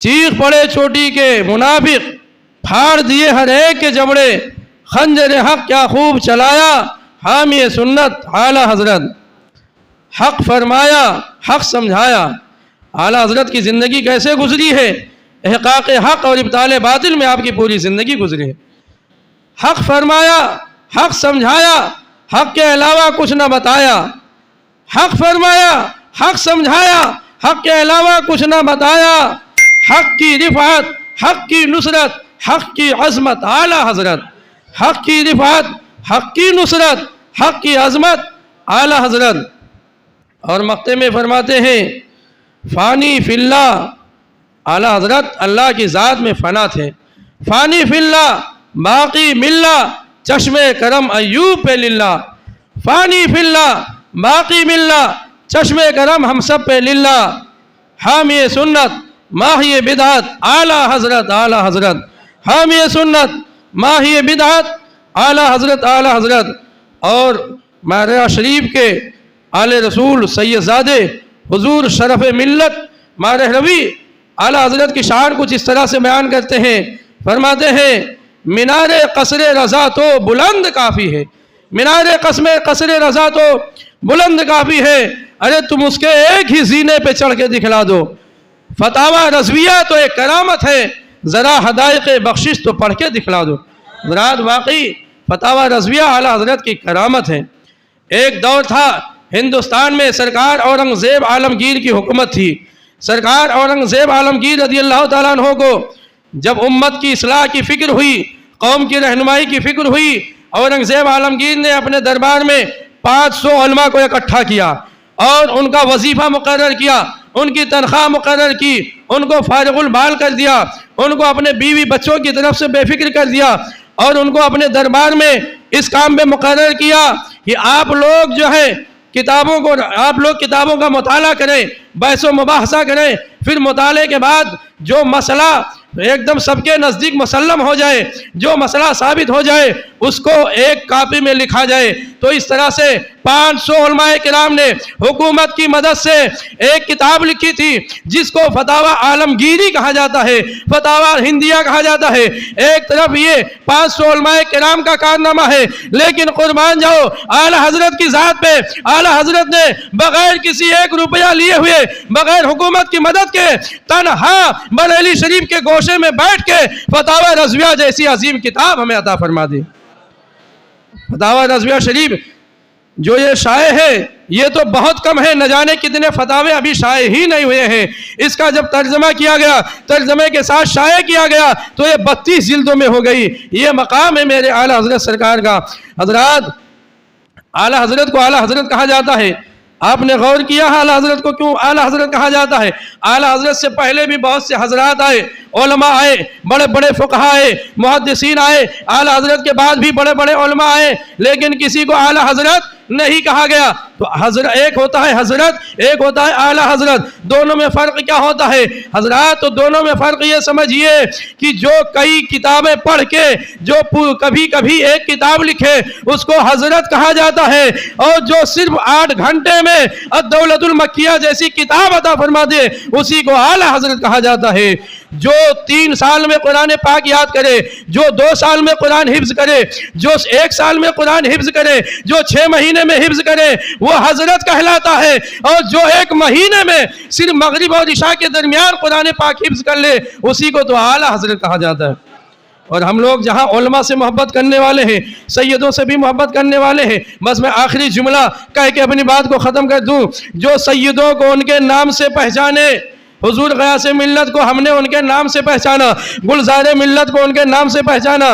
چیخ پڑے چوٹی کے منافق، پھاڑ دیے ہر ایک کے جبڑے، خنجر حق کیا خوب چلایا حامی سنت اعلیٰ حضرت، حق فرمایا حق سمجھایا۔ اعلیٰ حضرت کی زندگی کیسے گزری ہے؟ احقاق حق اور ابطال باطل میں آپ کی پوری زندگی گزری ہے۔ حق فرمایا حق سمجھایا، حق کے علاوہ کچھ نہ بتایا، حق فرمایا حق سمجھایا، حق کے علاوہ کچھ نہ بتایا، حق کی رفعت، حق کی نصرت، حق کی عظمت اعلیٰ حضرت، حق کی رفعت، حق کی نصرت، حق کی عظمت اعلیٰ حضرت۔ اور مقطع میں فرماتے ہیں فانی فی اللہ، اعلیٰ حضرت اللہ کی ذات میں فنا تھے، فانی فی اللہ باقی ملہ چشم کرم ایوب پہ للہ، فانی فی اللہ باقی ملہ چشم کرم ہم سب پہ للہ، حامی سنت ماہی بدعت اعلیٰ حضرت، اعلیٰ حضرت حامی سنت ماہی بدعت اعلیٰ حضرت، اعلیٰ حضرت۔ اور ماریا شریف کے آل رسول سید زادے حضور شرف ملت مارہ روی اعلیٰ حضرت کی شعر کچھ اس طرح سے بیان کرتے ہیں، فرماتے ہیں مینار قصر رضا تو بلند کافی ہے، مینار قصر رضا تو بلند کافی ہے، ارے تم اس کے ایک ہی زینے پہ چڑھ کے دکھلا دو، فتاوی رضویہ تو ایک کرامت ہے، ذرا حدائق بخشش تو پڑھ کے دکھلا دو۔ حضرات واقعی فتاوی رضویہ اعلیٰ حضرت کی کرامت ہے۔ ایک دور تھا ہندوستان میں سرکار اورنگزیب عالمگیر کی حکومت تھی، سرکار اورنگزیب عالمگیر رضی اللہ تعالیٰ عنہ کو جب امت کی اصلاح کی فکر ہوئی، قوم کی رہنمائی کی فکر ہوئی، اورنگزیب عالمگیر نے اپنے دربار میں 500 علماء کو اکٹھا کیا اور ان کا وظیفہ مقرر کیا، ان کی تنخواہ مقرر کی، ان کو فارغ البال کر دیا، ان کو اپنے بیوی بچوں کی طرف سے بے فکر کر دیا، اور ان کو اپنے دربار میں اس کام میں مقرر کیا کہ آپ لوگ جو ہے کتابوں کا مطالعہ کریں، بحث و مباحثہ کریں، پھر مطالعے کے بعد جو مسئلہ ایک دم سب کے نزدیک مسلم ہو جائے، جو مسئلہ ثابت ہو جائے اس کو ایک کاپی میں لکھا جائے۔ تو اس طرح سے 500 علماء کرام نے حکومت کی مدد سے ایک کتاب لکھی تھی جس کو فتاوی عالمگیری کہا جاتا ہے، فتاوی ہندیہ کہا جاتا ہے۔ ایک طرف یہ 500 علماء کرام کا کارنامہ ہے، لیکن قربان جاؤ اعلیٰ حضرت کی ذات پہ اعلیٰ حضرت نے بغیر کسی 1 روپیہ لیے ہوئے، بغیر حکومت کی مدد کے تنہا بریلی شریف کے گوشے میں بیٹھ کے فتاوی رضویہ جیسی عظیم کتاب ہمیں عطا فرما دی۔ فتاوی رضویہ شریف جو یہ شائع ہے یہ تو بہت کم ہے، نہ جانے کتنے فتاوے ابھی شائع ہی نہیں ہوئے ہیں۔ اس کا جب ترجمہ کیا گیا، ترجمے کے ساتھ شائع کیا گیا تو یہ 32 جلدوں میں ہو گئی۔ یہ مقام ہے میرے اعلیٰ حضرت سرکار کا۔ حضرات اعلیٰ حضرت کو اعلیٰ حضرت کہا جاتا ہے، آپ نے غور کیا اعلیٰ حضرت کو کیوں اعلیٰ حضرت کہا جاتا ہے؟ اعلیٰ حضرت سے پہلے بھی بہت سے حضرات آئے، علماء آئے، بڑے بڑے فقہاء آئے، محدثین آئے، اعلیٰ حضرت کے بعد بھی بڑے بڑے علماء آئے، لیکن کسی کو اعلیٰ حضرت نہیں کہا گیا۔ تو حضرت ایک ہوتا ہے حضرت، ایک ہوتا ہے اعلیٰ حضرت، دونوں میں فرق کیا ہوتا ہے حضرات؟ تو دونوں میں فرق یہ سمجھیے کہ جو کئی کتابیں پڑھ کے جو کبھی کبھی ایک کتاب لکھے اس کو حضرت کہا جاتا ہے، اور جو صرف 8 گھنٹے میں الدولۃ المکیہ جیسی کتاب عطا فرما دے اسی کو اعلیٰ حضرت کہا جاتا ہے۔ جو 3 سال میں قرآن پاک یاد کرے، جو 2 سال میں قرآن حفظ کرے، جو 1 سال میں قرآن حفظ کرے، جو 6 مہینے میں حفظ کرے وہ حضرت کہلاتا ہے، اور جو 1 مہینے میں صرف مغرب اور عشاء کے درمیان قرآن پاک حفظ کر لے اسی کو تو اعلیٰ حضرت کہا جاتا ہے۔ اور ہم لوگ جہاں علماء سے محبت کرنے والے ہیں، سیدوں سے بھی محبت کرنے والے ہیں، بس میں آخری جملہ کہہ کے اپنی بات کو ختم کر دوں۔ جو سیدوں کو ان کے نام سے پہچانے، حضور غیاث ملت کو ہم نے ان کے نام سے پہچانا، گلزار ملت کو ان کے نام سے پہچانا،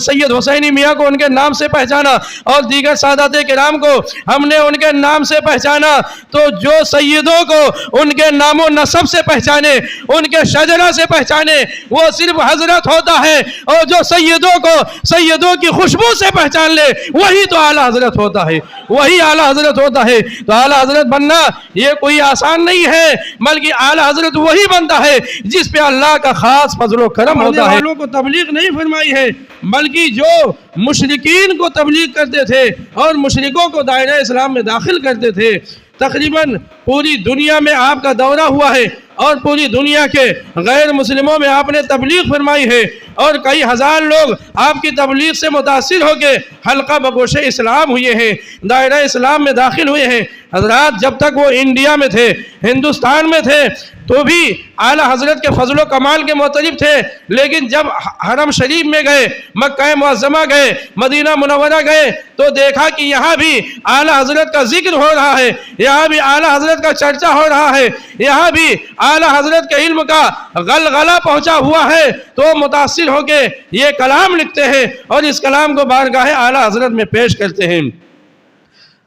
سید حسینی میاں کو ان کے نام سے پہچانا، اور دیگر سادات کرام کو ہم نے ان کے نام سے پہچانا۔ تو جو سیدوں کو ان کے نام و نسب سے پہچانے، ان کے شجرہ سے پہچانے وہ صرف حضرت ہوتا ہے، اور جو سیدوں کو سیدوں کی خوشبو سے پہچان لے وہی تو اعلیٰ حضرت ہوتا ہے، وہی اعلیٰ حضرت ہوتا ہے۔ تو اعلیٰ حضرت بننا یہ کوئی آسان نہیں ہے، بلکہ اعلیٰ حضرت وہی بنتا ہے جس پہ اللہ کا خاص فضل و کرم ہوتا ہے۔ کو تبلیغ نہیں فرمائی ہے، بلکہ جو مشرکین کو تبلیغ کرتے تھے اور مشرکوں کو دائرہ اسلام میں داخل کرتے تھے، تقریباً پوری دنیا میں آپ کا دورہ ہوا ہے، اور پوری دنیا کے غیر مسلموں میں آپ نے تبلیغ فرمائی ہے، اور کئی ہزار لوگ آپ کی تبلیغ سے متاثر ہو کے حلقہ بگوش اسلام ہوئے ہیں، دائرہ اسلام میں داخل ہوئے ہیں۔ حضرات جب تک وہ انڈیا میں تھے، ہندوستان میں تھے، تو بھی اعلیٰ حضرت کے فضل و کمال کے معترف تھے، لیکن جب حرم شریف میں گئے، مکہ معظمہ گئے، مدینہ منورہ گئے، تو دیکھا کہ یہاں بھی اعلیٰ حضرت کا ذکر ہو رہا ہے، یہاں بھی اعلیٰ حضرت کا چرچا ہو رہا ہے، یہاں بھی اعلیٰ حضرت کے علم کا غلغلہ پہنچا ہوا ہے، تو متاثر ہو کے یہ کلام لکھتے ہیں اور اس کلام کو بارگاہ اعلیٰ حضرت میں پیش کرتے ہیں۔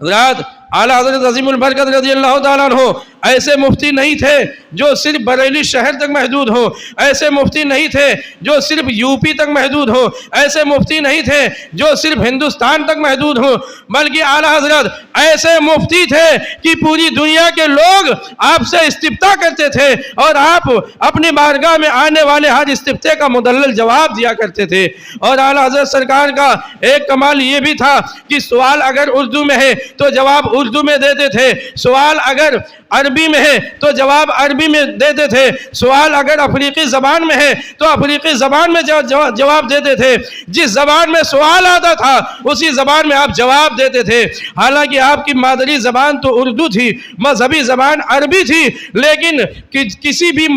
حضرات اعلیٰ حضرت عظیم البرکت رضی اللہ تعالیٰ عنہ ایسے مفتی نہیں تھے جو صرف بریلی شہر تک محدود ہو، ایسے مفتی نہیں تھے جو صرف یو پی تک محدود ہو، ایسے مفتی نہیں تھے جو صرف ہندوستان تک محدود ہو، بلکہ اعلیٰ حضرت ایسے مفتی تھے کہ پوری دنیا کے لوگ آپ سے استفتاء کرتے تھے اور آپ اپنی بارگاہ میں آنے والے ہر استفتاء کا مدلل جواب دیا کرتے تھے۔ اور اعلیٰ حضرت سرکار کا ایک کمال یہ بھی تھا کہ سوال اگر اردو میں ہے تو جواب اردو میں دیتے تھے، سوال اگر عربی میں ہے تو جواب عربی میں دیتے تھے، سوال اگر افریقی زبان میں ہے تو افریقی زبان میں جواب دیتے تھے، جس زبان میں سوال آتا تھا اسی زبان میں آپ جواب دیتے تھے۔ حالانکہ آپ کی مادری زبان تو اردو تھی، مذہبی زبان عربی تھی، لیکن کسی بھی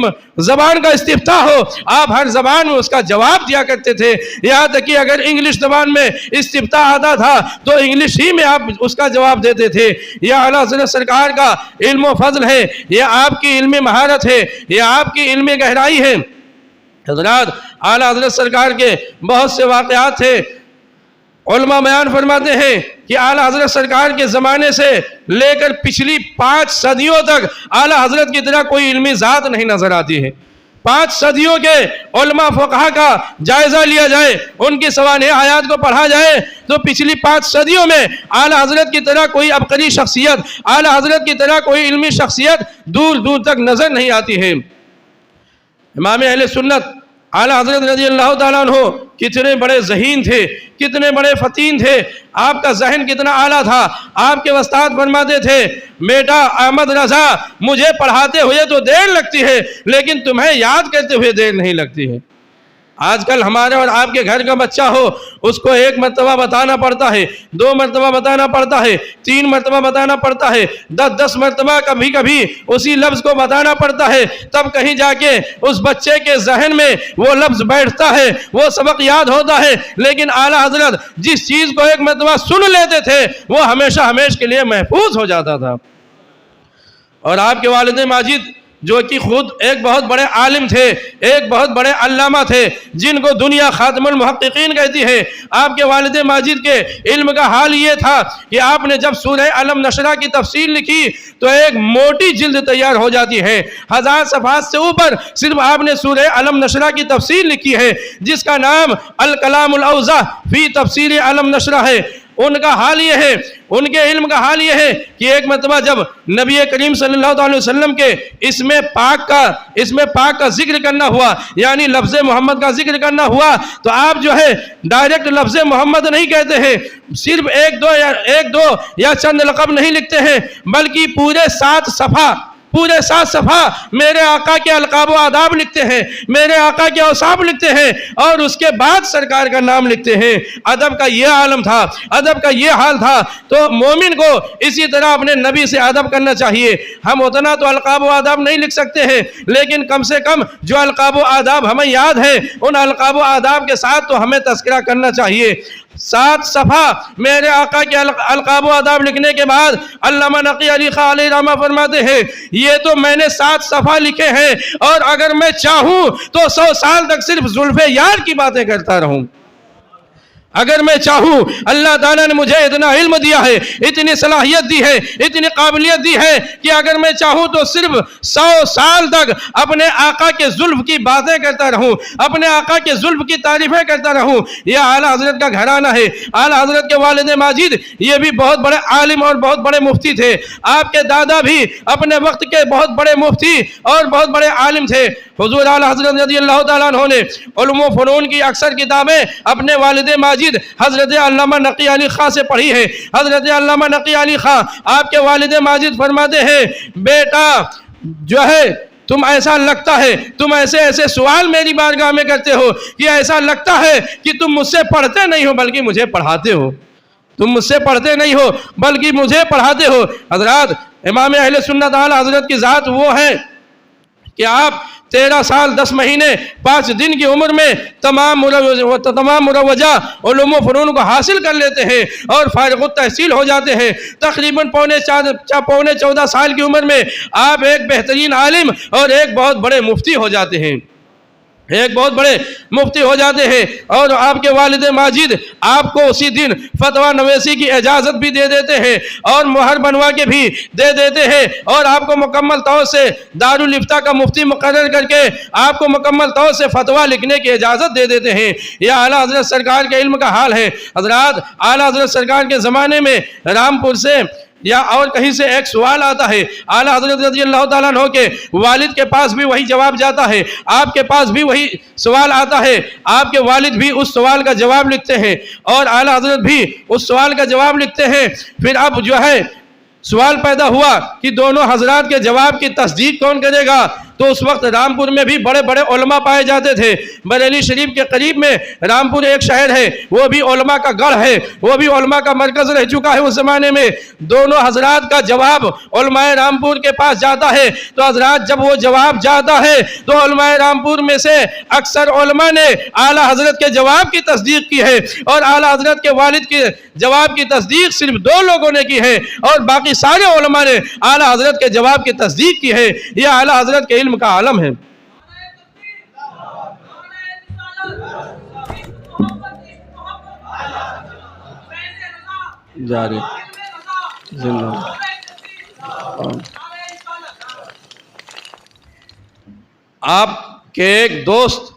زبان کا استفتاء ہو آپ ہر زبان میں اس کا جواب دیا کرتے تھے، یہاں تک کہ اگر انگلش زبان میں استفتاء آتا تھا تو انگلش ہی میں آپ اس کا جواب دیتے تھے۔ یہ اعلیٰ حضرت سرکار کا علم و فضل ہے، یہ آپ کی علمی مہارت ہے، یہ آپ کی علمی گہرائی ہے۔ حضرات اعلیٰ حضرت سرکار کے بہت سے واقعات تھے، علماء بیان فرماتے ہیں کہ اعلیٰ حضرت سرکار کے زمانے سے لے کر پچھلی 5 صدیوں تک اعلیٰ حضرت کی طرح کوئی علمی ذات نہیں نظر آتی ہے۔ 5 صدیوں کے علماء فقہا کا جائزہ لیا جائے، ان کی سوانح حیات کو پڑھا جائے تو پچھلی 5 صدیوں میں اعلیٰ حضرت کی طرح کوئی عبقری شخصیت، اعلیٰ حضرت کی طرح کوئی علمی شخصیت دور دور تک نظر نہیں آتی ہے۔ امام اہل سنت اعلیٰ حضرت رضی اللہ تعالیٰ عنہ کتنے بڑے ذہین تھے، کتنے بڑے فطین تھے، آپ کا ذہن کتنا اعلیٰ تھا۔ آپ کے استاد فرماتے تھے، بیٹا احمد رضا مجھے پڑھاتے ہوئے تو دیر لگتی ہے لیکن تمہیں یاد کرتے ہوئے دیر نہیں لگتی ہے۔ آج کل ہمارے اور آپ کے گھر کا بچہ ہو، اس کو 1 مرتبہ بتانا پڑتا ہے، 2 مرتبہ بتانا پڑتا ہے، 3 مرتبہ بتانا پڑتا ہے، 10 مرتبہ کبھی کبھی اسی لفظ کو بتانا پڑتا ہے، تب کہیں جا کے اس بچے کے ذہن میں وہ لفظ بیٹھتا ہے، وہ سبق یاد ہوتا ہے۔ لیکن اعلیٰ حضرت جس چیز کو 1 مرتبہ سن لیتے تھے وہ ہمیشہ ہمیشہ کے لیے محفوظ ہو جاتا تھا۔ اور آپ کے والد ماجد جو کہ خود ایک بہت بڑے عالم تھے، ایک بہت بڑے علامہ تھے، جن کو دنیا خاتم المحققین کہتی ہے، آپ کے والد ماجد کے علم کا حال یہ تھا کہ آپ نے جب سورہ علم نشرہ کی تفسیر لکھی تو ایک موٹی جلد تیار ہو جاتی ہے، 1000 صفحات سے اوپر صرف آپ نے سورہ علم نشرہ کی تفسیر لکھی ہے، جس کا نام الکلام الاوضح فی تفسیر علم نشرہ ہے۔ ان کا حال یہ ہے، ان کے علم کا حال یہ ہے کہ ایک مرتبہ جب نبی کریم صلی اللہ علیہ وسلم کے اسم پاک کا ذکر کرنا ہوا، یعنی لفظ محمد کا ذکر کرنا ہوا، تو آپ جو ہے ڈائریکٹ لفظ محمد نہیں کہتے ہیں، صرف ایک دو یا چند لقب نہیں لکھتے ہیں، بلکہ پورے 7 صفحہ میرے آقا کے القاب و آداب لکھتے ہیں، میرے آقا کے اوصاف لکھتے ہیں، اور اس کے بعد سرکار کا نام لکھتے ہیں۔ ادب کا یہ عالم تھا، ادب کا یہ حال تھا، تو مومن کو اسی طرح اپنے نبی سے ادب کرنا چاہیے۔ ہم اتنا تو القاب و آداب نہیں لکھ سکتے ہیں، لیکن کم سے کم جو القاب و آداب ہمیں یاد ہیں ان القاب و آداب کے ساتھ تو ہمیں تذکرہ کرنا چاہیے۔ 7 صفحہ میرے آقا کے القاب و آداب لکھنے کے بعد علامہ نقی علی خاں علیہ رحمہ فرماتے ہیں، یہ تو میں نے 7 صفحہ لکھے ہیں اور اگر میں چاہوں تو 100 سال تک صرف زلف یار کی باتیں کرتا رہوں۔ اگر میں چاہوں، اللہ تعالیٰ نے مجھے اتنا علم دیا ہے، اتنی صلاحیت دی ہے، اتنی قابلیت دی ہے کہ اگر میں چاہوں تو صرف 100 سال تک اپنے آقا کے زلف کی باتیں کرتا رہوں، اپنے آقا کے زلف کی تعریفیں کرتا رہوں۔ یہ اعلیٰ حضرت کا گھرانہ ہے۔ اعلیٰ حضرت کے والد ماجد یہ بھی بہت بڑے عالم اور بہت بڑے مفتی تھے۔ آپ کے دادا بھی اپنے وقت کے بہت بڑے مفتی اور بہت بڑے عالم تھے۔ حضور اعلیٰ حضرت رضی اللہ تعالیٰ عنہ نے علوم و فنون کی اکثر کتابیں اپنے والد ماجد حضرت علامہ نقی علی خاں سے پڑھی ہے۔ حضرت علامہ نقی علی خاں آپ کے والد ماجد فرماتے ہیں، بیٹا جو ہے تم ایسا لگتا ہے تم ایسے ایسے سوال میری بارگاہ میں کرتے ہو کہ ایسا لگتا ہے کہ تم مجھ سے پڑھتے نہیں ہو بلکہ مجھے پڑھاتے ہو. تم مجھ سے پڑھتے نہیں ہو بلکہ مجھے پڑھاتے ہو. حضرات امام اہل سنت اعلیٰ حضرت کی ذات وہ ہے کہ آپ 13 سال 10 مہینے 5 دن کی عمر میں تمام مروجہ علوم و فنون کو حاصل کر لیتے ہیں اور فارغ التحصیل ہو جاتے ہیں. تقریباً پونے 14 سال کی عمر میں آپ ایک بہترین عالم اور ایک بہت بڑے مفتی ہو جاتے ہیں. ہو جاتے ہیں اور آپ کے والد ماجد آپ کو اسی دن فتویٰ نویسی کی اجازت بھی دے دیتے ہیں اور مہر بنوا کے بھی دے دیتے ہیں اور آپ کو مکمل طور سے دارالافتاء کا مفتی مقرر کر کے آپ کو مکمل طور سے فتویٰ لکھنے کی اجازت دے دیتے ہیں. یہ اعلیٰ حضرت سرکار کے علم کا حال ہے. حضرات اعلیٰ حضرت سرکار کے زمانے میں رامپور سے یا اور کہیں سے ایک سوال آتا ہے, اعلیٰ حضرت رضی اللہ تعالیٰ عنہ کے والد کے پاس بھی وہی جواب جاتا ہے, آپ کے پاس بھی وہی سوال آتا ہے, آپ کے والد بھی اس سوال کا جواب لکھتے ہیں اور اعلیٰ حضرت بھی اس سوال کا جواب لکھتے ہیں. پھر اب جو ہے سوال پیدا ہوا کہ دونوں حضرات کے جواب کی تصدیق کون کرے گا. تو اس وقت رامپور میں بھی بڑے بڑے علماء پائے جاتے تھے. بریلی شریف کے قریب میں رامپور ایک شہر ہے, وہ بھی علماء کا گڑھ ہے, وہ بھی علماء کا مرکز رہ چکا ہے اس زمانے میں. دونوں حضرات کا جواب علماء رامپور کے پاس جاتا ہے. تو حضرات جب وہ جواب جاتا ہے تو علماء رامپور میں سے اکثر علماء نے اعلیٰ حضرت کے جواب کی تصدیق کی ہے اور اعلیٰ حضرت کے والد کے جواب کی تصدیق صرف 2 لوگوں نے کی ہے اور باقی سارے علماء نے اعلیٰ حضرت کے جواب کی تصدیق کی ہے. یہ اعلیٰ حضرت کے علم کا عالم ہے. جاری آپ کے ایک دوست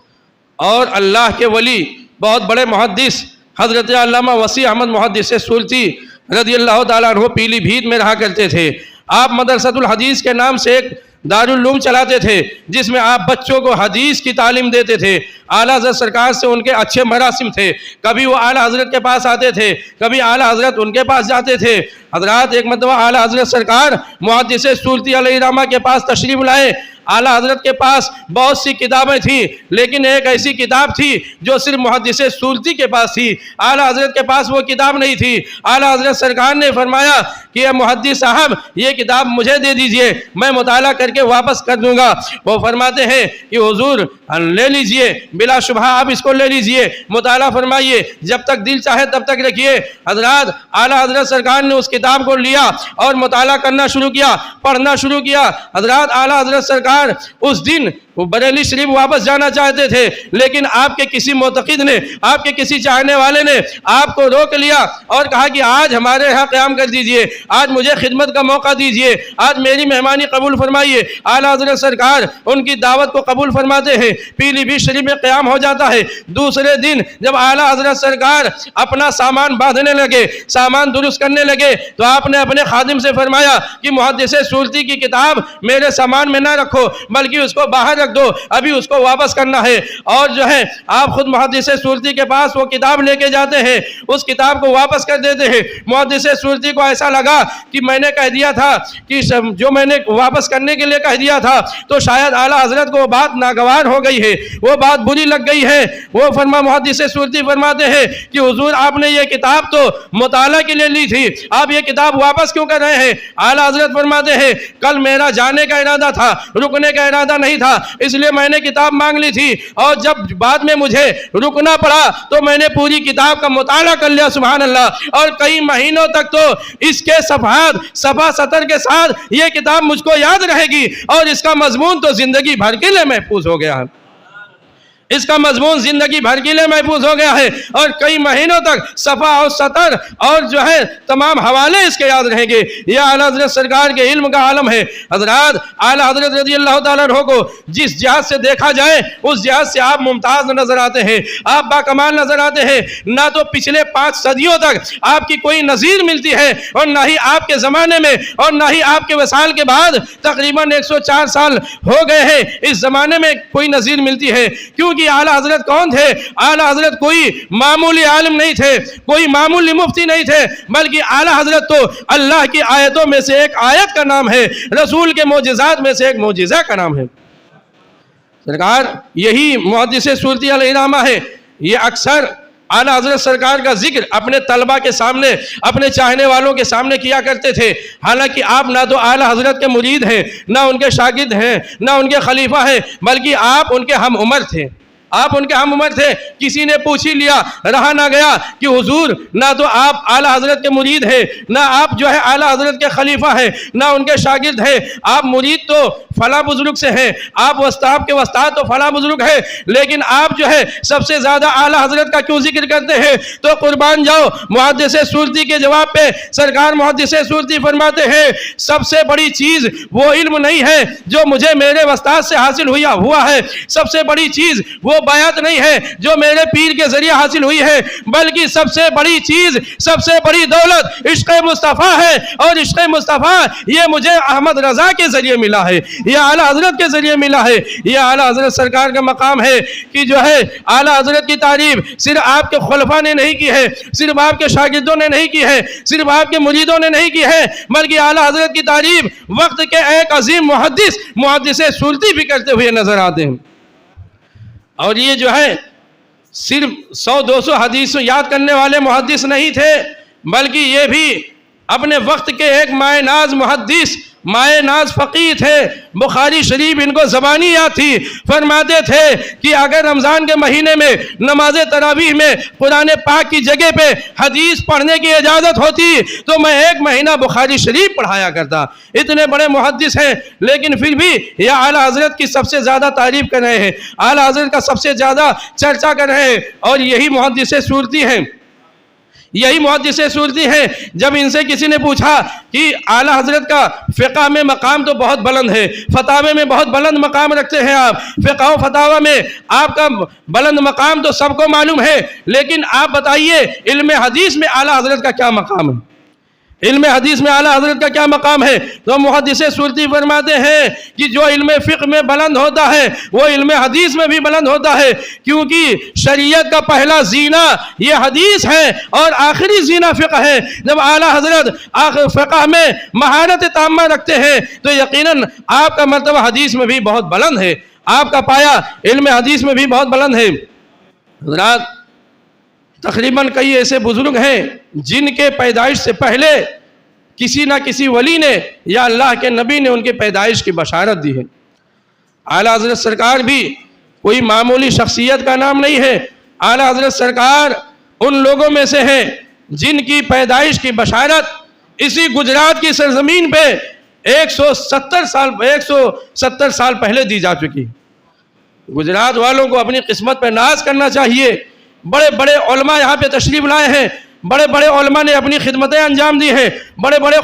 اور اللہ کے ولی بہت بڑے محدث حضرت علامہ وسیع احمد محدث سلطی رضی اللہ تعالیٰ عنہ پیلی بھیت میں رہا کرتے تھے. آپ مدرسۃ الحدیث کے نام سے ایک دارالعلوم چلاتے تھے جس میں آپ بچوں کو حدیث کی تعلیم دیتے تھے. اعلیٰ حضرت سرکار سے ان کے اچھے مراسم تھے. کبھی وہ اعلیٰ حضرت کے پاس آتے تھے, کبھی اعلیٰ حضرت ان کے پاس جاتے تھے. حضرات ایک مرتبہ اعلیٰ حضرت سرکار محدث سلطی علیہ الرحمہ کے پاس تشریف لائے. اعلیٰ حضرت کے پاس بہت سی کتابیں تھیں لیکن ایک ایسی کتاب تھی جو صرف محدث سلطی کے پاس تھی. اعلیٰ حضرت کے پاس وہ کتاب نہیں تھی. اعلیٰ حضرت سرکار نے فرمایا کہ اے محدث صاحب یہ کتاب مجھے دے دیجئے, میں مطالعہ کر کے واپس کر دوں گا. وہ فرماتے ہیں کہ حضور لے لیجئے, بلا شبہ آپ اس کو لے لیجئے, مطالعہ فرمائیے, جب تک دل چاہے تب تک رکھیے. حضرات اعلیٰ حضرت سرکار نے اس کتاب کو لیا اور مطالعہ کرنا شروع کیا, پڑھنا شروع کیا. حضرات اعلیٰ حضرت سرکار اس دن وہ بریلی شریف واپس جانا چاہتے تھے لیکن آپ کے کسی معتقد نے, آپ کے کسی چاہنے والے نے آپ کو روک لیا اور کہا کہ آج ہمارے یہاں قیام کر دیجئے, آج مجھے خدمت کا موقع دیجئے, آج میری مہمانی قبول فرمائیے. اعلیٰ حضرت سرکار ان کی دعوت کو قبول فرماتے ہیں, پیلی بھیت شریف میں قیام ہو جاتا ہے. دوسرے دن جب اعلیٰ حضرت سرکار اپنا سامان باندھنے لگے, سامان درست کرنے لگے تو آپ نے اپنے خادم سے فرمایا کہ محدث سلطی کی کتاب میرے سامان میں نہ رکھو بلکہ اس کو باہر رکھ دو, ابھی اس کو واپس کرنا ہے. اور جو ہے آپ خود محدث سلطی کے پاس وہ کتاب لے کے جاتے ہیں, اس کتاب کو واپس کر دیتے ہیں. محدث سلطی کو ایسا لگا کہ میں نے کہہ دیا تھا کہ جو میں نے واپس کرنے کے لیے کہہ دیا تھا تو شاید اعلیٰ حضرت کو وہ بات ناگوار ہو گئی ہے, وہ بات بری لگ گئی ہے. وہ محدث سلطی فرماتے ہیں کہ حضور آپ نے یہ کتاب تو مطالعہ کے لیے لی تھی, آپ یہ کتاب واپس کیوں کر رہے ہیں؟ اعلیٰ حضرت فرماتے ہیں کل میرا جانے کا ارادہ تھا, رکنے کا ارادہ نہیں تھا, اس لیے میں نے کتاب مانگ لی تھی اور جب بعد میں مجھے رکنا پڑا تو میں نے پوری کتاب کا مطالعہ کر لیا. سبحان اللہ. اور کئی مہینوں تک تو اس کے صفحہ سطر کے ساتھ یہ کتاب مجھ کو یاد رہے گی اور اس کا مضمون تو زندگی بھر کے لیے محفوظ ہو گیا ہے. اس کا مضمون زندگی بھر کے لیے محفوظ ہو گیا ہے اور کئی مہینوں تک صفحہ اور سطر اور جو ہے تمام حوالے اس کے یاد رہیں گے. یہ اعلیٰ حضرت سرکار کے علم کا عالم ہے. حضرات اعلیٰ حضرت رضی اللہ تعالیٰ عنہ کو جس جہاز سے دیکھا جائے اس جہاز سے آپ ممتاز نظر آتے ہیں, آپ باکمال نظر آتے ہیں. نہ تو پچھلے 5 صدیوں تک آپ کی کوئی نظیر ملتی ہے اور نہ ہی آپ کے زمانے میں اور نہ ہی آپ کے وصال کے بعد تقریباً 104 سال ہو گئے ہیں اس زمانے میں کوئی نظیر ملتی ہے. کیوں کیونکہ اعلیٰ حضرت کون تھے؟ اعلیٰ حضرت کوئی معمولی عالم نہیں تھے، کوئی معمولی مفتی نہیں تھے، بلکہ اعلیٰ حضرت تو اللہ کی آیتوں میں سے ایک آیت کا نام ہے، رسول کے معجزات میں سے ایک معجزہ کا نام ہے۔ سرکار یہی محدث صورتی الہرامہ ہے، یہ اکثر اعلیٰ حضرت سرکار کا ذکر اپنے طلبہ کے سامنے، اپنے چاہنے والوں کے سامنے کیا کرتے تھے، حالانکہ آپ نہ تو اعلیٰ حضرت کے مرید ہیں، نہ ان کے شاگرد ہیں، نہ ان کے خلیفہ ہیں، بلکہ آپ ان کے ہم عمر تھے، آپ ان کے ہم عمر تھے۔ کسی نے پوچھ ہی لیا، رہا نہ گیا کہ حضور نہ تو آپ اعلیٰ حضرت کے مرید ہیں، نہ آپ جو ہے اعلیٰ حضرت کے خلیفہ ہیں، نہ ان کے شاگرد ہیں، آپ مرید تو فلاں بزرگ سے ہیں، آپ وسطاب کے وسطاد تو فلاں بزرگ ہیں، لیکن آپ جو ہے سب سے زیادہ اعلیٰ حضرت کا کیوں ذکر کرتے ہیں؟ تو قربان جاؤ، محدث صورتی کے جواب پہ سرکار محدث صورتی فرماتے ہیں، سب سے بڑی چیز وہ علم نہیں ہے جو مجھے میرے وسطاد سے حاصل ہوا ہے، سب سے بڑی چیز وہ بیعت نہیں ہے جو میرے پیر کے ذریعے حاصل ہوئی ہے، بلکہ سب سے بڑی چیز، سب سے بڑی دولت عشق مصطفیٰ ہے، اور عشق مصطفیٰ یہ مجھے احمد رضا کے ذریعے ملا ہے، یہ اعلیٰ حضرت کے ذریعے ملا ہے۔ یہ اعلیٰ حضرت سرکار کا مقام ہے کہ جو ہے اعلیٰ حضرت کی تعریف صرف آپ کے خلفاء نے نہیں کی ہے، صرف آپ کے شاگردوں نے نہیں کی ہے، صرف آپ کے مریدوں نے نہیں کی ہے، بلکہ اعلیٰ حضرت کی تعریف وقت کے ایک عظیم محدث صورتی بھی کرتے ہوئے نظر آتے ہیں۔ اور یہ جو ہے صرف 100-200 حدیث یاد کرنے والے محدث نہیں تھے، بلکہ یہ بھی اپنے وقت کے ایک مائے ناز محدث، مائے ناز فقیہ تھے۔ بخاری شریف ان کو زبانی یاد تھی، فرماتے تھے کہ اگر رمضان کے مہینے میں نماز تراویح میں قرآن پاک کی جگہ پہ حدیث پڑھنے کی اجازت ہوتی تو میں 1 مہینہ بخاری شریف پڑھایا کرتا۔ اتنے بڑے محدث ہیں، لیکن پھر بھی یہ اعلیٰ حضرت کی سب سے زیادہ تعریف کر رہے ہیں، اعلیٰ حضرت کا سب سے زیادہ چرچا کر رہے ہیں، اور یہی محدث صورتی ہیں، یہی محدث صورتی ہیں۔ جب ان سے کسی نے پوچھا کہ اعلیٰ حضرت کا فقہ میں مقام تو بہت بلند ہے، فتاوے میں بہت بلند مقام رکھتے ہیں آپ، فقہ و فتاوہ میں آپ کا بلند مقام تو سب کو معلوم ہے، لیکن آپ بتائیے علم حدیث میں اعلیٰ حضرت کا کیا مقام ہے؟ علم حدیث میں اعلیٰ حضرت کا کیا مقام ہے؟ تو محدث صورتی فرماتے ہیں کہ جو علم فقہ میں بلند ہوتا ہے وہ علم حدیث میں بھی بلند ہوتا ہے، کیونکہ شریعت کا پہلا زینہ یہ حدیث ہے اور آخری زینہ فقہ ہے۔ جب اعلیٰ حضرت فقہ میں مہارت تامہ رکھتے ہیں تو یقیناً آپ کا مرتبہ حدیث میں بھی بہت بلند ہے، آپ کا پایہ علم حدیث میں بھی بہت بلند ہے۔ حضرات تقریباً کئی ایسے بزرگ ہیں جن کے پیدائش سے پہلے کسی نہ کسی ولی نے یا اللہ کے نبی نے ان کے پیدائش کی بشارت دی ہے۔ اعلیٰ حضرت سرکار بھی کوئی معمولی شخصیت کا نام نہیں ہے، اعلیٰ حضرت سرکار ان لوگوں میں سے ہیں جن کی پیدائش کی بشارت اسی گجرات کی سرزمین پہ 170 سال پہلے دی جا چکی۔ گجرات والوں کو اپنی قسمت پہ ناز کرنا چاہیے۔ بڑے بڑے علماء یہاں پہ تشریف لائے ہیں، بڑے بڑے علماء نے اپنی خدمتیں انجام دی ہیں، بڑے بڑے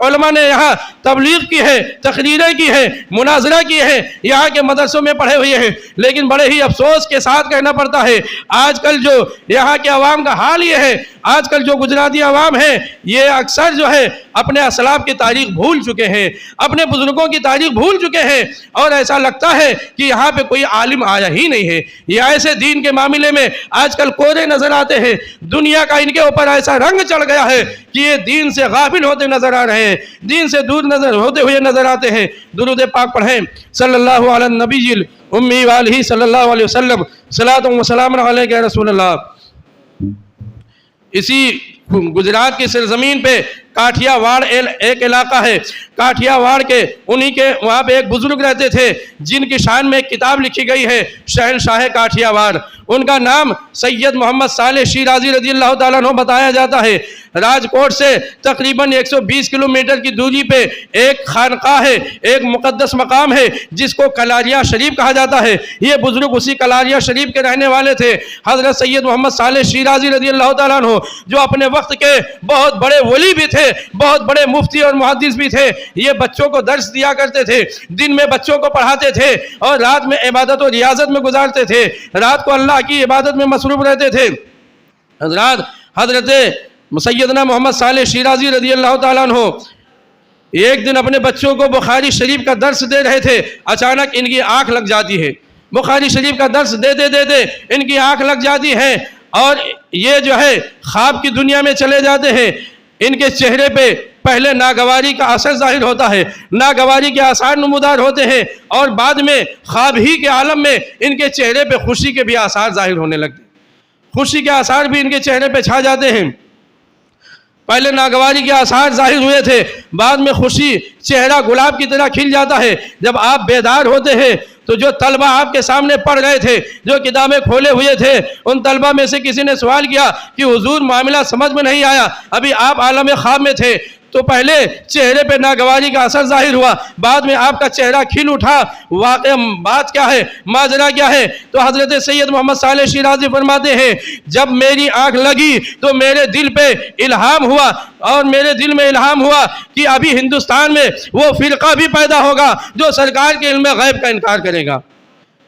علماء نے یہاں تبلیغ کی ہے، تقریریں کی ہے، مناظرہ کی ہے، یہاں کے مدرسوں میں پڑھے ہوئے ہیں، لیکن بڑے ہی افسوس کے ساتھ کہنا پڑتا ہے آج کل جو یہاں کے عوام کا حال یہ ہے، آج کل جو گجراتی عوام ہیں یہ اکثر جو ہے اپنے اسلاف کی تاریخ بھول چکے ہیں، اپنے بزرگوں کی تاریخ بھول چکے ہیں، اور ایسا لگتا ہے کہ یہاں پہ کوئی عالم آیا ہی نہیں ہے۔ یہ ایسے دین کے معاملے میں آج کل کورے نظر آتے ہیں، دنیا کا ان کے اوپر ایسا رنگ چڑھ گیا ہے کہ یہ دین سے غافل ہوتے نظر آ رہے ہیں، دین سے دور ہوتے ہوئے نظر آتے ہیں۔ درود پاک پڑھیں صلی اللہ علی النبی الامی والہ صلی اللہ علیہ وسلم، صلاۃ و سلام علیک یا رسول اللہ۔ اسی گجرات کی سرزمین پہ کاٹھیا واڑ ایک علاقہ ہے، کاٹھیا واڑ کے انہی کے وہاں پہ ایک بزرگ رہتے تھے جن کی شان میں ایک کتاب لکھی گئی ہے شہنشاہ کاٹھیا واڑ۔ ان کا نام سید محمد صالح شیرازی رضی اللہ تعالیٰ عنہ بتایا جاتا ہے۔ راجکوٹ سے تقریباً 120 کلومیٹر کی دوری پہ ایک خانقاہ ہے، ایک مقدس مقام ہے جس کو کلاریہ شریف کہا جاتا ہے۔ یہ بزرگ اسی کلاریہ شریف کے رہنے والے تھے۔ حضرت سید محمد صالح شیرازی رضی اللہ تعالیٰ عنہ جو اپنے وقت کے بہت بڑے ولی بھی تھے، بہت بڑے مفتی اور محدث بھی تھے، یہ بچوں کو درس دیا کرتے تھے، دن میں بچوں کو پڑھاتے تھے اور رات میں عبادت و ریاضت میں گزارتے تھے، رات کو اللہ کی عبادت میں مصروف رہتے تھے۔ حضرت سیدنا محمد صالح شیرازی رضی اللہ تعالیٰ عنہ ایک دن اپنے بچوں کو بخاری شریف کا درس دے رہے تھے، اچانک ان کی آنکھ لگ جاتی ہے۔ بخاری شریف کا درس دے دے ان کی آنکھ لگ جاتی ہے اور یہ جو ہے خواب کی دنیا میں چلے جاتے ہیں. ان کے چہرے پہ پہلے ناگواری کا اثر ظاہر ہوتا ہے، ناگواری کے آثار نمودار ہوتے ہیں، اور بعد میں خواب ہی کے عالم میں ان کے چہرے پہ خوشی کے بھی آثار ظاہر ہونے لگتے ہیں. خوشی کے آثار بھی ان کے چہرے پہ چھا جاتے ہیں. پہلے ناگواری کے آثار ظاہر ہوئے تھے، بعد میں خوشی، چہرہ گلاب کی طرح کھل جاتا ہے. جب آپ بیدار ہوتے ہیں تو جو طلبہ آپ کے سامنے پڑھ رہے تھے، جو کتابیں کھولے ہوئے تھے، ان طلبہ میں سے کسی نے سوال کیا کہ حضور معاملہ سمجھ میں نہیں آیا، ابھی آپ عالم خواب میں تھے تو پہلے چہرے پہ ناگواری کا اثر ظاہر ہوا، بعد میں آپ کا چہرہ کھل اٹھا، واقع بات کیا ہے، ماجرا کیا ہے؟ تو حضرت سید محمد صالح شیرازی فرماتے ہیں جب میری آنکھ لگی تو میرے دل پہ الہام ہوا، اور میرے دل میں الہام ہوا کہ ابھی ہندوستان میں وہ فرقہ بھی پیدا ہوگا جو سرکار کے علم غیب کا انکار کرے گا.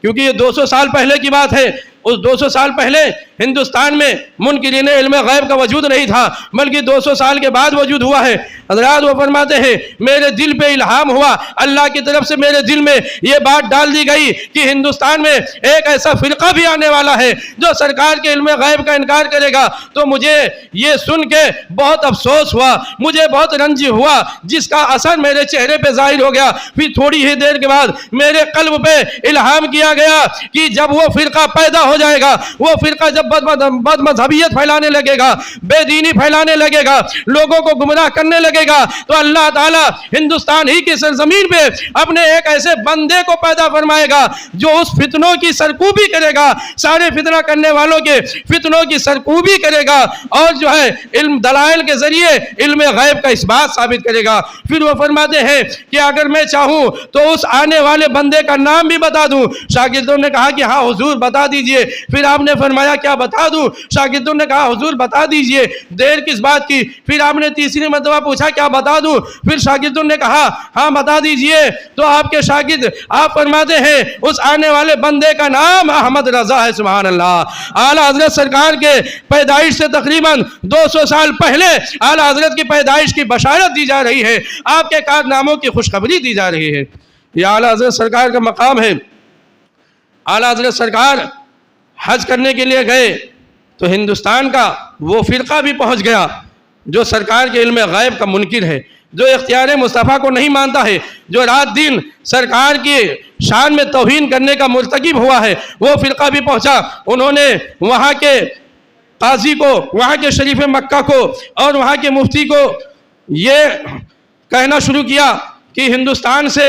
کیونکہ یہ 200 سال پہلے کی بات ہے. اس 200 سال پہلے ہندوستان میں منکرین علم غیب کا وجود نہیں تھا، بلکہ 200 سال کے بعد وجود ہوا ہے. حضرات وہ فرماتے ہیں میرے دل پہ الہام ہوا، اللہ کی طرف سے میرے دل میں یہ بات ڈال دی گئی کہ ہندوستان میں ایک ایسا فرقہ بھی آنے والا ہے جو سرکار کے علم غیب کا انکار کرے گا. تو مجھے یہ سن کے بہت افسوس ہوا، مجھے بہت رنج ہوا، جس کا اثر میرے چہرے پہ ظاہر ہو گیا. پھر تھوڑی ہی دیر کے بعد میرے قلب پہ الہام کیا گیا کہ جب وہ فرقہ پیدا ہو جائے گا، وہ فرقہ جب بد مذہبیت پھیلانے لگے گا، بے دینی پھیلانے لگے گا، لوگوں کو گمراہ کرنے لگے گا، تو اللہ تعالیٰ ہندوستان ہی کی سرزمین پہ اپنے ایک ایسے بندے کو پیدا فرمائے گا جو اس فتنوں کی سرکوبی کرے گا، سارے فتنہ کرنے والوں کے فتنوں کی سرکوبی کرے گا، اور جو ہے علم دلائل کے ذریعے علم غیب کا اس بات ثابت کرے گا. پھر وہ فرماتے ہیں کہ اگر میں چاہوں تو اس آنے والے بندے کا نام بھی بتا دوں. شاگردوں نے کہا کہ ہاں حضور بتا دیجئے. پھر آپ نے فرمایا کیا بتا دوں؟ شاگردوں نے کہا حضور بتا دیجئے. دیر کس بات کی؟ پھر آپ نے تیسری مرتبہ پوچھا کیا بتا دوں؟ پھر شاگردوں نے کہا ہاں بتا دیجئے. تو آپ کے شاگرد آپ فرماتے ہیں اس آنے والے بندے کا نام احمد رضا ہے. سبحان اللہ. اعلیٰ حضرت سرکار کے پیدائش سے تقریباً 200 سال پہلے اعلیٰ حضرت کی پیدائش کی بشارت دی جا رہی ہے، آپ کے کارناموں کی خوشخبری دی جا رہی ہے. یہ اعلیٰ حضرت سرکار کا مقام ہے. اعلیٰ حضرت سرکار حج کرنے کے لیے گئے تو ہندوستان کا وہ فرقہ بھی پہنچ گیا جو سرکار کے علم غیب کا منکر ہے، جو اختیار مصطفیٰ کو نہیں مانتا ہے، جو رات دن سرکار کی شان میں توہین کرنے کا مرتکب ہوا ہے. وہ فرقہ بھی پہنچا. انہوں نے وہاں کے قاضی کو، وہاں کے شریف مکہ کو اور وہاں کے مفتی کو یہ کہنا شروع کیا کہ ہندوستان سے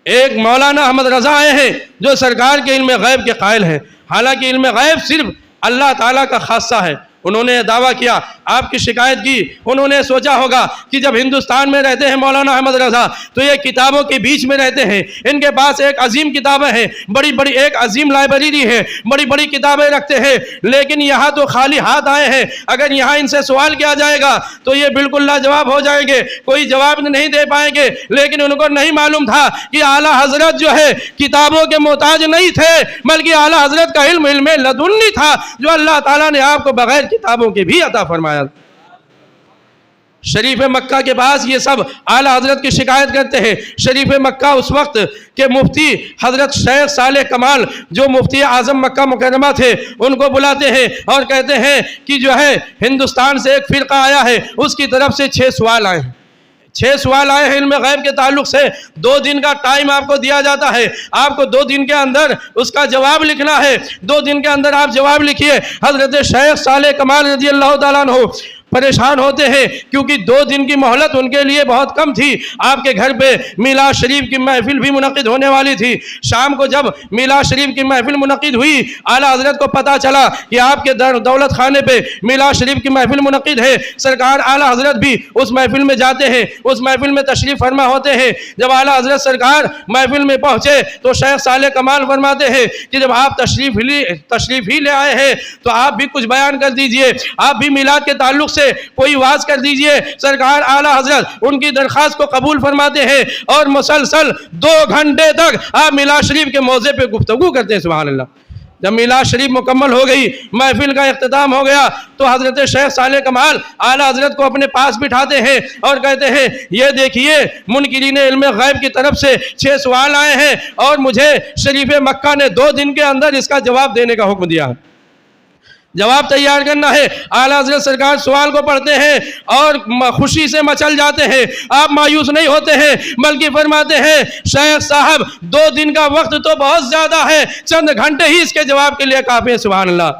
ایک مولانا احمد رضا آئے ہیں جو سرکار کے علم غیب کے قائل ہیں. حالانکہ علم غیب صرف اللہ تعالیٰ کا خاصہ ہے. انہوں نے دعویٰ کیا، آپ کی شکایت کی. انہوں نے سوچا ہوگا کہ جب ہندوستان میں رہتے ہیں مولانا احمد رضا تو یہ کتابوں کے بیچ میں رہتے ہیں، ان کے پاس ایک عظیم کتابیں ہیں، بڑی بڑی ایک عظیم لائبریری ہے، بڑی بڑی کتابیں رکھتے ہیں، لیکن یہاں تو خالی ہاتھ آئے ہیں. اگر یہاں ان سے سوال کیا جائے گا تو یہ بالکل لاجواب ہو جائیں گے، کوئی جواب نہیں دے پائیں گے. لیکن ان کو نہیں معلوم تھا کہ اعلیٰ حضرت جو ہے کتابوں کے محتاج نہیں تھے، بلکہ اعلیٰ حضرت کا علم لدنی تھا جو اللہ تعالیٰ نے آپ کو بغیر کتابوں کے بھی عطا فرمایا. شریف مکہ کے پاس یہ سب اعلیٰ حضرت کی شکایت کرتے ہیں. شریف مکہ اس وقت کے مفتی حضرت شیخ صالح کمال جو مفتی اعظم مکہ مکرمہ تھے ان کو بلاتے ہیں اور کہتے ہیں کہ جو ہے ہندوستان سے ایک فرقہ آیا ہے، اس کی طرف سے 6 سوال آئے ہیں. 6 سوال آئے ہیں علم غیب کے تعلق سے. 2 دن کا ٹائم آپ کو دیا جاتا ہے، آپ کو 2 دن کے اندر اس کا جواب لکھنا ہے. 2 دن کے اندر آپ جواب لکھیے. حضرت شیخ صالح کمال رضی اللہ تعالیٰ عنہ پریشان ہوتے ہیں کیونکہ 2 دن کی مہلت ان کے لیے بہت کم تھی. آپ کے گھر پہ میلاد شریف کی محفل بھی منعقد ہونے والی تھی. شام کو جب میلاد شریف کی محفل منعقد ہوئی، اعلیٰ حضرت کو پتہ چلا کہ آپ کے دولت خانے پہ میلاد شریف کی محفل منعقد ہے. سرکار اعلیٰ حضرت بھی اس محفل میں جاتے ہیں، اس محفل میں تشریف فرما ہوتے ہیں. جب اعلیٰ حضرت سرکار محفل میں پہنچے تو شیخ صالح کمال فرماتے ہیں کہ جب آپ تشریف ہی لے آئے ہیں تو آپ بھی کچھ بیان کر دیجئے، آپ بھی میلاد کے تعلق سے کوئی واز کر دیجئے. سرکار اعلیٰ حضرت ان کی درخواست کو قبول فرماتے ہیں اور مسلسل 2 گھنٹے تک آپ میلاد شریف کے موضوع پہ گفتگو کرتے ہیں. سبحان اللہ. جب میلاد شریف مکمل ہو گئی، محفل کا اختتام ہو گیا، تو حضرت شیخ صالح کمال اعلیٰ حضرت کو اپنے پاس بٹھاتے ہیں اور کہتے ہیں یہ دیکھیے منکرین علم غیب کی طرف سے 6 سوال آئے ہیں اور مجھے شریف مکہ نے 2 دن کے اندر اس کا جواب دینے کا حکم دیا ہے، جواب تیار کرنا ہے۔ اعلیٰ حضرت سرکار سوال کو پڑھتے ہیں اور خوشی سے مچل جاتے ہیں، آپ مایوس نہیں ہوتے ہیں بلکہ فرماتے ہیں شیخ صاحب 2 دن کا وقت تو بہت زیادہ ہے، چند گھنٹے ہی اس کے جواب کے لیے کافی ہیں، سبحان اللہ۔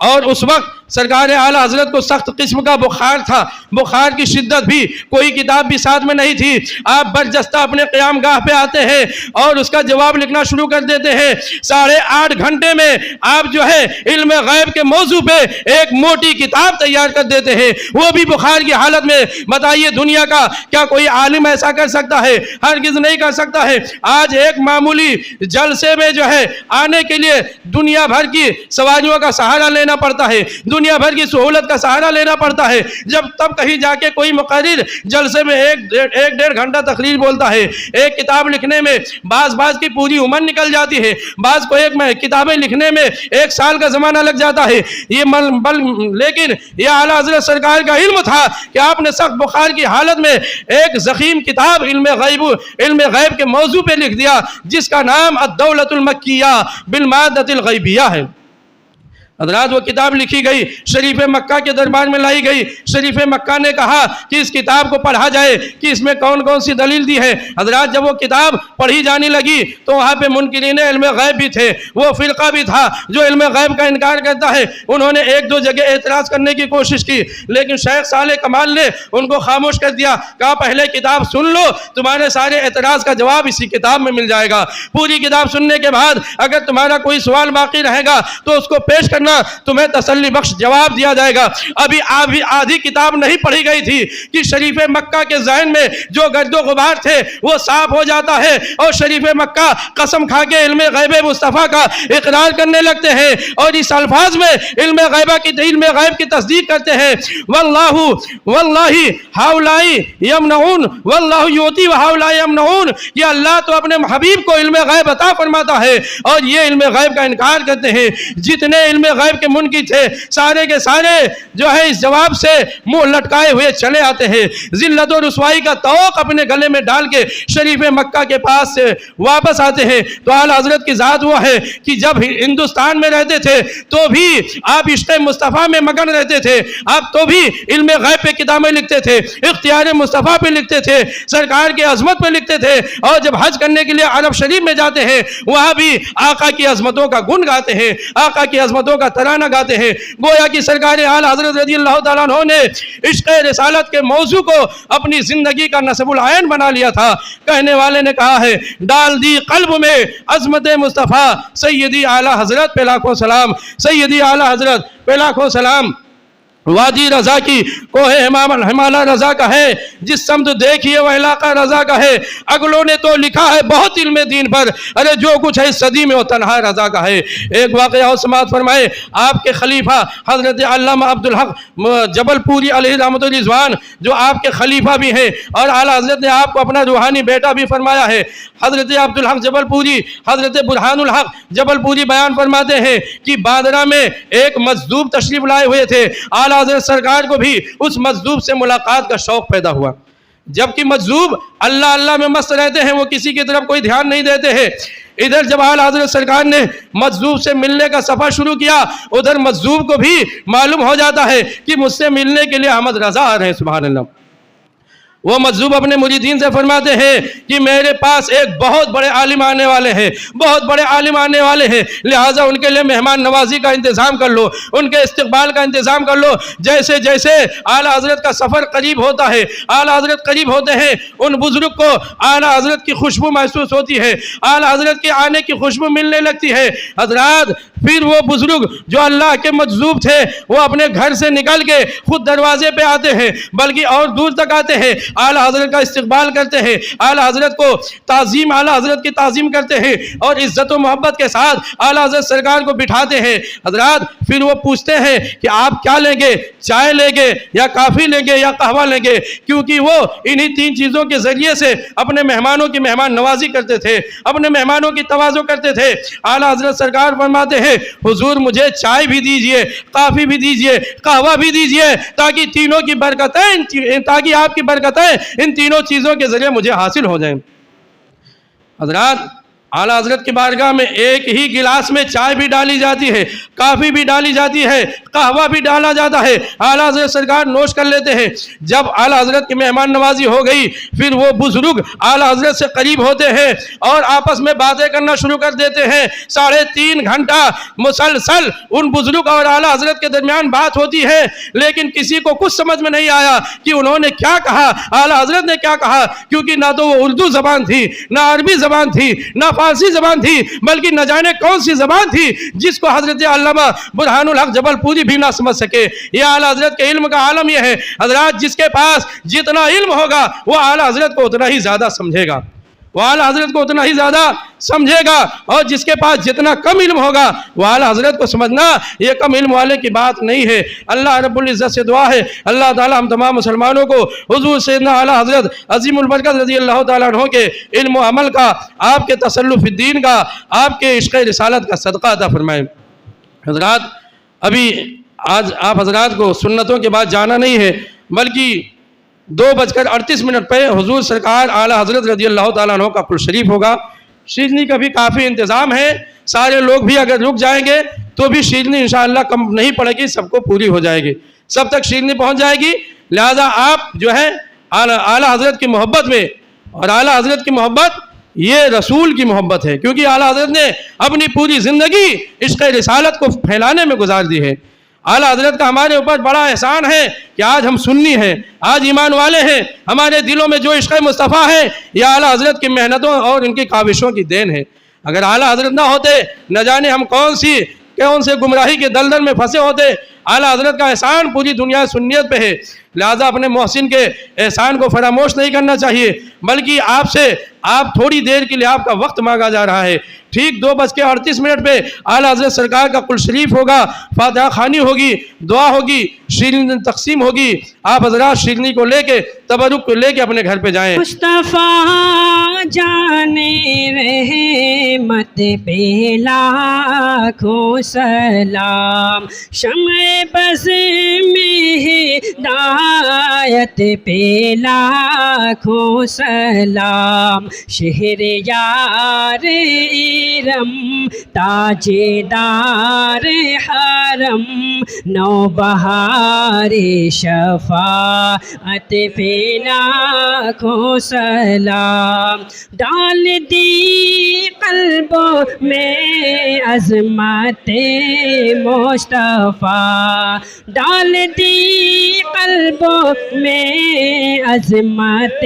اور اس وقت سرکار اعلیٰ حضرت کو سخت قسم کا بخار تھا، بخار کی شدت بھی، کوئی کتاب بھی ساتھ میں نہیں تھی، آپ برجستہ اپنے قیام گاہ پہ آتے ہیں اور اس کا جواب لکھنا شروع کر دیتے ہیں۔ 8.5 گھنٹے میں آپ جو ہے علم غیب کے موضوع پہ ایک موٹی کتاب تیار کر دیتے ہیں، وہ بھی بخار کی حالت میں۔ بتائیے دنیا کا کیا کوئی عالم ایسا کر سکتا ہے؟ ہرگز نہیں کر سکتا ہے۔ آج ایک معمولی جلسے میں جو ہے آنے کے لیے دنیا بھر کی سواریوں کا سہارا لینا پڑتا ہے، دنیا بھر کی سہولت کا سہارا لینا پڑتا ہے، جب تب کہیں جا کے کوئی مقرر جلسے میں 1.5 گھنٹہ تقریر بولتا ہے۔ ایک کتاب لکھنے میں بعض کی پوری عمر نکل جاتی ہے، بعض کو ایک کتابیں لکھنے میں 1 سال کا زمانہ لگ جاتا ہے۔ لیکن یہ اعلیٰ حضرت سرکار کا علم تھا کہ آپ نے سخت بخار کی حالت میں ایک ضخیم کتاب علم غیب کے موضوع پہ لکھ دیا، جس کا نام الدولۃ المکیہ بالمادۃ الغیبیہ ہے۔ حضرات وہ کتاب لکھی گئی، شریف مکہ کے دربار میں لائی گئی، شریف مکہ نے کہا کہ اس کتاب کو پڑھا جائے کہ اس میں کون کون سی دلیل دی ہے۔ حضرات جب وہ کتاب پڑھی جانے لگی تو وہاں پہ منکرین علم غیب بھی تھے، وہ فرقہ بھی تھا جو علم غیب کا انکار کرتا ہے۔ انہوں نے 1-2 جگہ اعتراض کرنے کی کوشش کی، لیکن شیخ صالح کمال نے ان کو خاموش کر دیا، کہا پہلے کتاب سن لو، تمہارے سارے اعتراض کا جواب اسی کتاب میں مل جائے گا۔ پوری کتاب سننے کے بعد اگر تمہارا کوئی سوال باقی رہے گا تو اس کو پیش کرنا، تمہیں تسلی بخش جواب دیا جائے گا۔ ابھی آدھی کتاب نہیں پڑھی گئی تھی کہ شریف مکہ کے ذہن میں جو گرد و غبار تھے وہ صاف ہو جاتا ہے، اور شریف مکہ قسم کھا کے علم غیب مصطفیٰ کا اقرار کرنے لگتے ہیں اور اس الفاظ میں علم غیب کی تصدیق کرتے ہیں، واللہ ہاؤلائی یمنعون واللہ یعطی وہاؤلائی یمنعون، یہ اللہ تو اپنے حبیب کو علم غیب عطا فرماتا ہے اور یہ علم غیب کا انکار کرتے ہیں۔ جتنے علم غیب کے منکر تھے سارے کے سارے جو ہے اس جواب سے منہ لٹکائے ہوئے چلے آتے ہیں، ذلت و رسوائی کا طوق اپنے گلے میں ڈال کے شریف مکہ کے پاس سے واپس آتے ہیں۔ تو اعلیٰ حضرت کی ذات وہ ہے کہ جب ہندوستان میں رہتے تھے تو بھی آپ عشق مصطفیٰ میں مگن رہتے تھے، آپ تو بھی علم غیب پہ کتابیں لکھتے تھے، اختیار مصطفیٰ پہ لکھتے تھے، سرکار کی عظمت پہ لکھتے تھے، اور جب حج کرنے کے لیے عرب شریف میں جاتے ہیں وہاں بھی آقا کی عظمتوں کا گن گاتے ہیں، آقا کی عظمتوں کا ترانہ گاتے ہیں۔ گویا کہ سرکار اعلیٰ حضرت رضی اللہ تعالیٰ عنہ نے عشق رسالت کے موضوع کو اپنی زندگی کا نصب العین بنا لیا تھا۔ کہنے والے نے کہا ہے ڈال دی قلب میں عظمت مصطفیٰ، سیدی اعلیٰ حضرت پہ لاکھوں سلام، سیدی اعلیٰ حضرت پہ لاکھوں سلام۔ وادی رضا کی کوہ ہمالہ رضا کا ہے، جس سمت دیکھیے وہ علاقہ رضا کا ہے، اگلوں نے تو لکھا ہے بہت علم دین پر، ارے جو کچھ ہے صدی میں وہ تنہا رضا کا ہے۔ ایک واقعہ اور سماعت فرمائے، آپ کے خلیفہ حضرت علامہ عبدالحق جبل پوری علیہ رحمۃ الرضوان جو آپ کے خلیفہ بھی ہیں اور اعلیٰ حضرت نے آپ کو اپنا روحانی بیٹا بھی فرمایا ہے، حضرت عبدالحق جبل پوری، حضرت برہان الحق جبل پوری بیان فرماتے ہیں کہ بادرہ میں ایک مجذوب تشریف لائے ہوئے تھے، اعلیٰ حضرت سرکار کو بھی اس مجذوب سے ملاقات کا شوق پیدا ہوا، جبکہ مجذوب اللہ اللہ میں مست رہتے ہیں، وہ کسی کی طرف کوئی دھیان نہیں دیتے ہیں۔ ادھر جب اعلیٰ حضرت سرکار نے مجذوب سے ملنے کا سفر شروع کیا، ادھر مجذوب کو بھی معلوم ہو جاتا ہے کہ مجھ سے ملنے کے لیے احمد رضا آ رہے ہیں، سبحان اللہ۔ وہ مجذوب اپنے مریدین سے فرماتے ہیں کہ میرے پاس ایک بہت بڑے عالم آنے والے ہیں، بہت بڑے عالم آنے والے ہیں، لہٰذا ان کے لیے مہمان نوازی کا انتظام کر لو، ان کے استقبال کا انتظام کر لو۔ جیسے جیسے اعلیٰ حضرت کا سفر قریب ہوتا ہے، اعلیٰ حضرت قریب ہوتے ہیں، ان بزرگ کو اعلیٰ حضرت کی خوشبو محسوس ہوتی ہے، اعلیٰ حضرت کے آنے کی خوشبو ملنے لگتی ہے۔ حضرات پھر وہ بزرگ جو اللہ کے مجذوب تھے وہ اپنے گھر سے نکل کے خود دروازے پہ آتے ہیں، بلکہ اور دور تک آتے ہیں، اعلیٰ حضرت کا استقبال کرتے ہیں، اعلیٰ حضرت کو تعظیم، اعلیٰ حضرت کی تعظیم کرتے ہیں اور عزت و محبت کے ساتھ اعلیٰ حضرت سرکار کو بٹھاتے ہیں۔ حضرات پھر وہ پوچھتے ہیں کہ آپ کیا لیں گے، چائے لیں گے یا کافی لیں گے یا قہوہ لیں گے، کیونکہ وہ انہی 3 چیزوں کے ذریعے سے اپنے مہمانوں کی مہمان نوازی کرتے تھے، اپنے مہمانوں کی تواضع کرتے تھے۔ اعلیٰ حضرت سرکار فرماتے ہیں ہیں حضور مجھے چائے بھی دیجئے، کافی بھی دیجئے، قہوہ بھی دیجئے، تاکہ تینوں کی برکتیں، تاکہ آپ کی برکتیں ان تینوں چیزوں کے ذریعے مجھے حاصل ہو جائیں۔ حضرات، اعلیٰ حضرت کی بارگاہ میں ایک ہی گلاس میں چائے بھی ڈالی جاتی ہے، کافی بھی ڈالی جاتی ہے، قہوہ بھی ڈالا جاتا ہے، اعلیٰ حضرت سرکار نوش کر لیتے ہیں۔ جب اعلیٰ حضرت کی مہمان نوازی ہو گئی، پھر وہ بزرگ اعلیٰ حضرت سے قریب ہوتے ہیں اور آپس میں باتیں کرنا شروع کر دیتے ہیں۔ 3.5 گھنٹہ مسلسل ان بزرگ اور اعلیٰ حضرت کے درمیان بات ہوتی ہے، لیکن کسی کو کچھ سمجھ میں نہیں آیا کہ انہوں نے کیا کہا، اعلیٰ حضرت نے کیا کہا، کیونکہ نہ تو وہ اردو زبان تھی، نہ عربی زبان تھی، نہ فارسی زبان تھی، بلکہ نہ جانے کون سی زبان تھی جس کو حضرت علامہ برہان الحق جبل پوری بھی نہ سمجھ سکے۔ یہ اعلیٰ حضرت کے علم کا عالم یہ ہے حضرات، جس کے پاس جتنا علم ہوگا وہ اعلیٰ حضرت کو اتنا ہی زیادہ سمجھے گا، وہ اعلیٰ حضرت کو اتنا ہی زیادہ سمجھے گا، اور جس کے پاس جتنا کم علم ہوگا وہ اعلیٰ حضرت کو سمجھنا یہ کم علم والے کی بات نہیں ہے۔ اللہ رب العزت سے دعا ہے اللہ تعالیٰ ہم تمام مسلمانوں کو حضور سیدنا اعلیٰ حضرت عظیم البرکت رضی اللہ تعالیٰ عنہ کے علم و عمل کا، آپ کے تسلف الدین کا، آپ کے عشق رسالت کا صدقہ عطا فرمائے۔ حضرات، ابھی آج آپ حضرات کو سنتوں کے بعد جانا نہیں ہے، بلکہ 2:38 پہ حضور سرکار اعلیٰ حضرت رضی اللہ تعالیٰ عنہ کا کل شریف ہوگا۔ شیرنی کا بھی کافی انتظام ہے، سارے لوگ بھی اگر رک جائیں گے تو بھی شیرنی انشاءاللہ کم نہیں پڑے گی، سب کو پوری ہو جائے گی، سب تک شیرنی پہنچ جائے گی۔ لہذا آپ جو ہے اعلیٰ حضرت کی محبت میں، اور اعلیٰ حضرت کی محبت یہ رسول کی محبت ہے، کیونکہ اعلیٰ حضرت نے اپنی پوری زندگی عشق رسالت کو پھیلانے میں گزار دی ہے۔ اعلیٰ حضرت کا ہمارے اوپر بڑا احسان ہے کہ آج ہم سنی ہیں، آج ایمان والے ہیں، ہمارے دلوں میں جو عشق مصطفیٰ ہے یہ اعلیٰ حضرت کی محنتوں اور ان کی کاوشوں کی دین ہے۔ اگر اعلیٰ حضرت نہ ہوتے نہ جانے ہم کون سے گمراہی کے دلدل میں پھنسے ہوتے۔ اعلیٰ حضرت کا احسان پوری دنیا سنیت پہ ہے، لہذا اپنے محسن کے احسان کو فراموش نہیں کرنا چاہیے، بلکہ آپ تھوڑی دیر کے لیے آپ کا وقت مانگا جا رہا ہے۔ ٹھیک 2:38 پہ اعلیٰ حضرت سرکار کا کل شریف ہوگا، فاتحہ خوانی ہوگی، دعا ہوگی، شیرنی تقسیم ہوگی۔ آپ حضرات شیرنی کو لے کے، تبرک کو لے کے اپنے گھر پہ جائیں۔ مصطفیٰ جانے رحمت پہ لاکھوں سلام، شمع بز میں ہدایت پہ لاکھوں سلام، شہر یار ارم تاجدار حرم، نوبہار شفاعت پہ لاکھوں سلام، ڈال دی قلبوں میں عظمت مصطفیٰ، ڈال دی قلبوں میں عظمت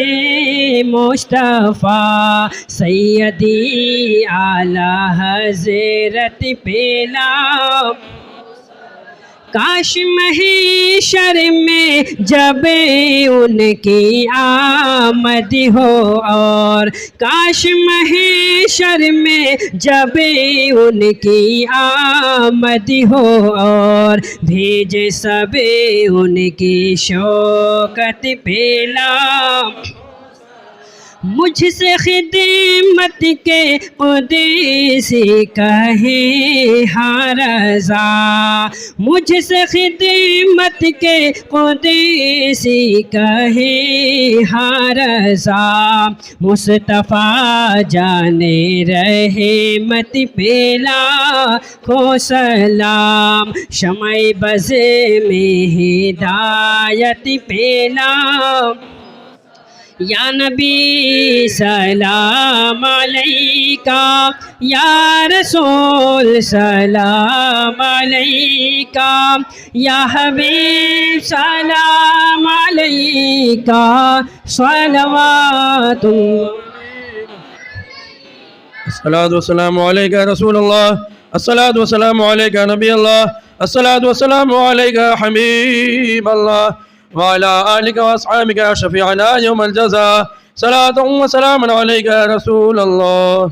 مصطفیٰ، سیدی اعلیٰ حضرت پہ لاکھ، کاش محشر میں جب ان کی آمد ہو، اور کاش محشر میں جب ان کی آمد ہو، اور بھیج سب ان کی شوکت پہ لاکھ، مجھ سے خدمت کے قدسی کہیں ہاں رضا، مجھ سے خدمت کے قدسی کہیں ہاں رضا، مصطفیٰ جانے رحمت پہ لاکھوں سلام، شمع بز میں ہدایت پہ لاکھ، یا نبی سلام علیکہ، یا رسول سلام علیکہ، یا حبیب سلام علیکہ، صلوات الصلاۃ والسلام علیکہ یا رسول اللہ، الصلاۃ والسلام علیکہ نبی اللہ، الصلاۃ والسلام علیکہ حبیب اللہ، وعلى آلك وأصحابك يا شفيعنا يوم الجزاء، صلاة وسلام عليك يا رسول الله۔